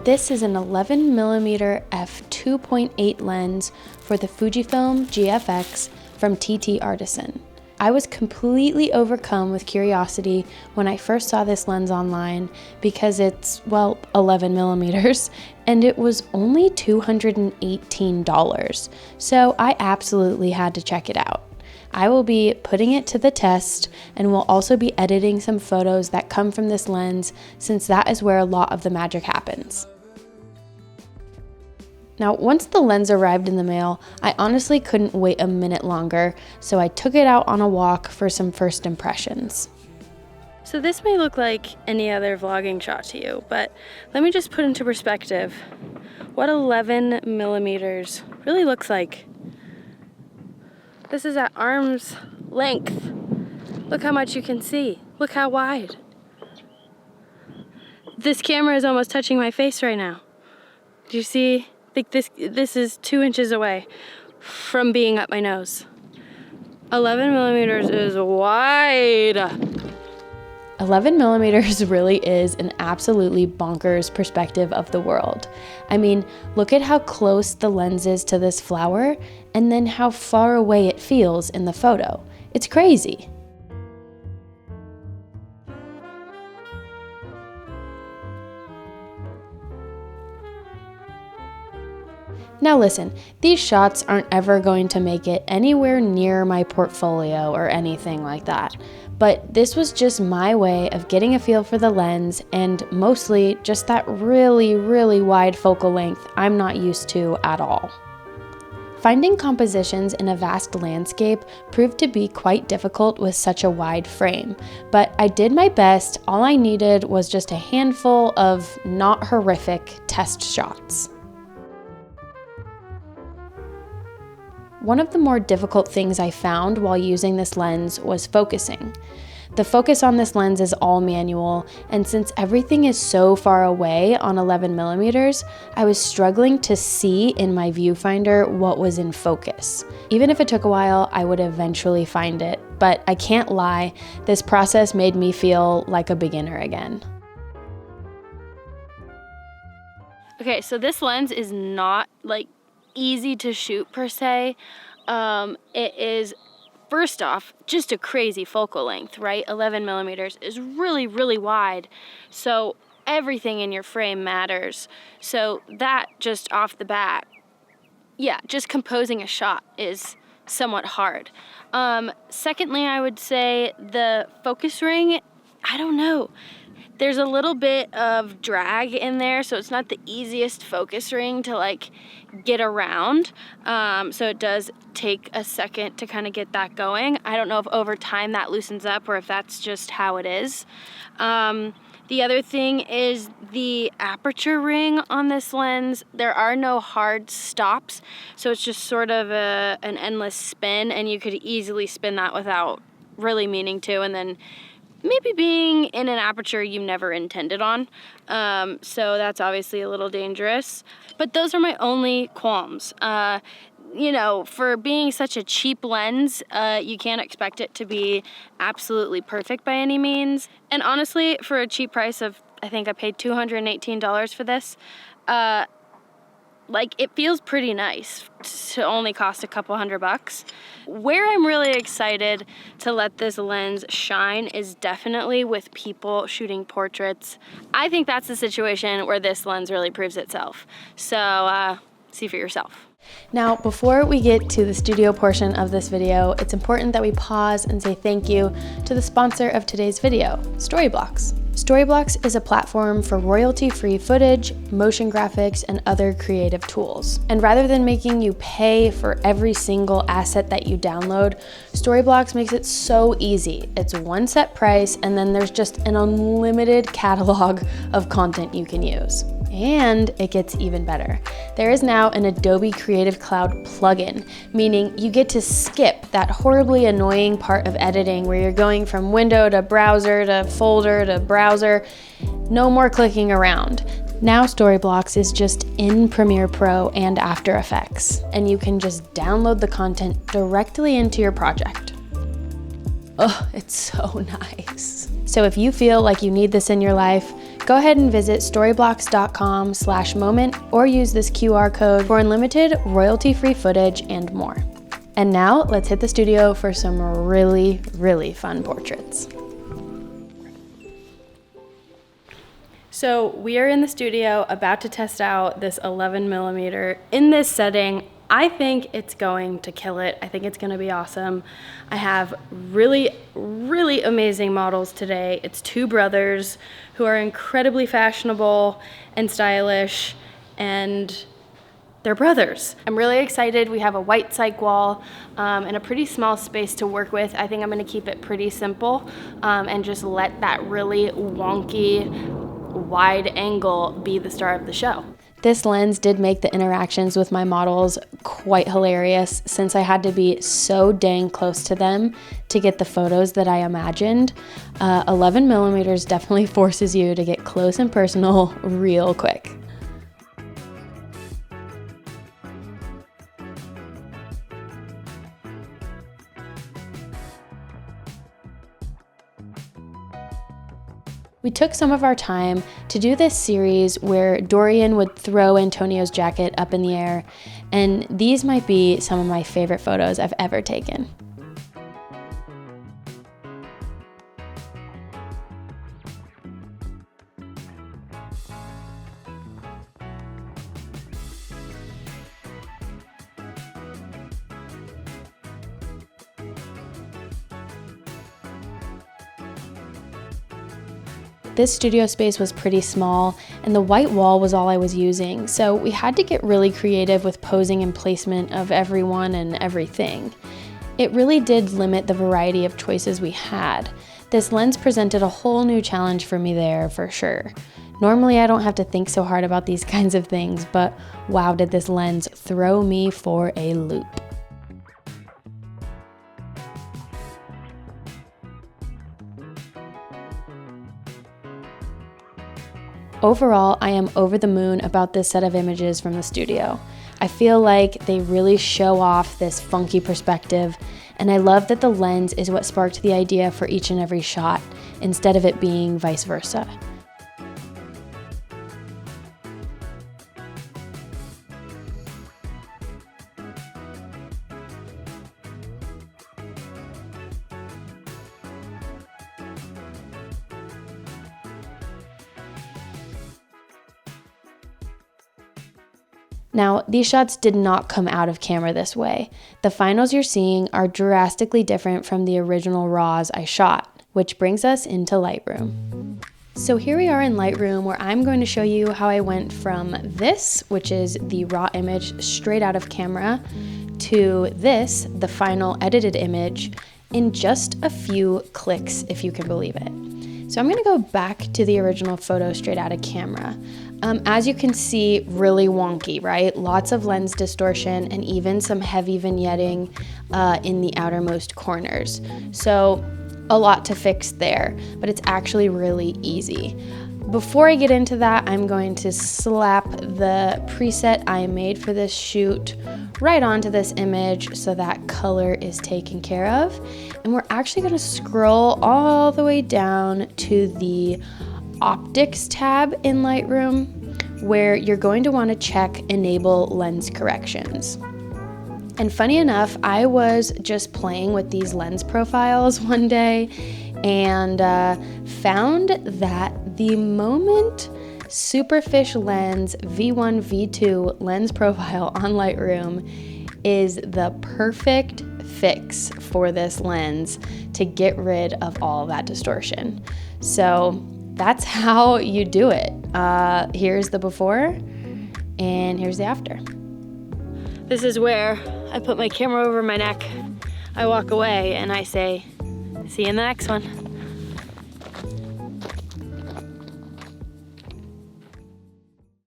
This is an 11mm f2.8 lens for the Fujifilm GFX from Artisan. I was completely overcome with curiosity when I first saw this lens online because it's, well, 11mm, and it was only $218. So I absolutely had to check it out. I will be putting it to the test and will also be editing some photos that come from this lens since that is where a lot of the magic happens. Now, once the lens arrived in the mail, I honestly couldn't wait a minute longer, so I took it out on a walk for some first impressions. So this may look like any other vlogging shot to you, but let me just put into perspective what 11mm really looks like. This is at arm's length. Look how much you can see. Look how wide. This camera is almost touching my face right now. Do you see? I think this is 2 inches away from being up my nose. 11mm is wide. 11mm really is an absolutely bonkers perspective of the world. I mean, look at how close the lens is to this flower, and then how far away it feels in the photo. It's crazy. Now listen, these shots aren't ever going to make it anywhere near my portfolio or anything like that, but this was just my way of getting a feel for the lens and mostly just that really, really wide focal length I'm not used to at all. Finding compositions in a vast landscape proved to be quite difficult with such a wide frame, but I did my best. All I needed was just a handful of not horrific test shots. One of the more difficult things I found while using this lens was focusing. The focus on this lens is all manual, and since everything is so far away on 11mm, I was struggling to see in my viewfinder what was in focus. Even if it took a while, I would eventually find it, but I can't lie, this process made me feel like a beginner again. Okay, so this lens is not like easy to shoot per se. It is, first off, just a crazy focal length, right? 11mm is really, really wide. So everything in your frame matters. So that just off the bat, yeah, just composing a shot is somewhat hard. Secondly, I would say the focus ring, I don't know. There's a little bit of drag in there, so it's not the easiest focus ring to like get around. So it does take a second to kind of get that going. I don't know if over time that loosens up or if that's just how it is. The other thing is the aperture ring on this lens. There are no hard stops, so it's just sort of an endless spin, and you could easily spin that without really meaning to, and then maybe being in an aperture you never intended on. So that's obviously a little dangerous. But those are my only qualms. You know, for being such a cheap lens, you can't expect it to be absolutely perfect by any means. And honestly, for a cheap price of, I think I paid $218 for this, like, it feels pretty nice to only cost a couple $100. Where I'm really excited to let this lens shine is definitely with people shooting portraits. I think that's the situation where this lens really proves itself. So, see for yourself. Now, before we get to the studio portion of this video, it's important that we pause and say thank you to the sponsor of today's video, Storyblocks. Storyblocks is a platform for royalty-free footage, motion graphics, and other creative tools. And rather than making you pay for every single asset that you download, Storyblocks makes it so easy. It's one set price, and then there's just an unlimited catalog of content you can use. And it gets even better. There is now an Adobe Creative Cloud plugin, meaning you get to skip that horribly annoying part of editing where you're going from window to browser to folder to browser. No more clicking around. Now Storyblocks is just in Premiere Pro and After Effects, and you can just download the content directly into your project. Oh, it's so nice. So if you feel like you need this in your life, Go ahead and visit storyblocks.com/moment or use this QR code for unlimited royalty-free footage and more. And now let's hit the studio for some really, really fun portraits. So we are in the studio about to test out this 11mm in this setting. I think it's going to kill it. I think it's gonna be awesome. I have really, really amazing models today. It's two brothers who are incredibly fashionable and stylish, and they're brothers. I'm really excited. We have a white cyc wall and a pretty small space to work with. I think I'm gonna keep it pretty simple and just let that really wonky, wide angle be the star of the show. This lens did make the interactions with my models quite hilarious since I had to be so dang close to them to get the photos that I imagined. 11mm definitely forces you to get close and personal real quick. We took some of our time to do this series where Dorian would throw Antonio's jacket up in the air, and these might be some of my favorite photos I've ever taken. This studio space was pretty small and the white wall was all I was using, so we had to get really creative with posing and placement of everyone and everything. It really did limit the variety of choices we had. This lens presented a whole new challenge for me there, for sure. Normally I don't have to think so hard about these kinds of things, but wow, did this lens throw me for a loop. Overall, I am over the moon about this set of images from the studio. I feel like they really show off this funky perspective, and I love that the lens is what sparked the idea for each and every shot, instead of it being vice versa. Now, these shots did not come out of camera this way. The finals you're seeing are drastically different from the original RAWs I shot, which brings us into Lightroom. So here we are in Lightroom, where I'm going to show you how I went from this, which is the raw image straight out of camera, to this, the final edited image, in just a few clicks, if you can believe it. So I'm gonna go back to the original photo straight out of camera. As you can see, really wonky, right? Lots of lens distortion and even some heavy vignetting in the outermost corners. So a lot to fix there, but it's actually really easy. Before I get into that, I'm going to slap the preset I made for this shoot right onto this image so that color is taken care of. And we're actually going to scroll all the way down to the optics tab in Lightroom, where you're going to want to check enable lens corrections. And funny enough, I was just playing with these lens profiles one day and found that the Moment Superfish Lens V1 V2 lens profile on Lightroom is the perfect fix for this lens to get rid of all that distortion. So that's how you do it. Here's the before and here's the after. This is where I put my camera over my neck, I walk away, and I say, see you in the next one.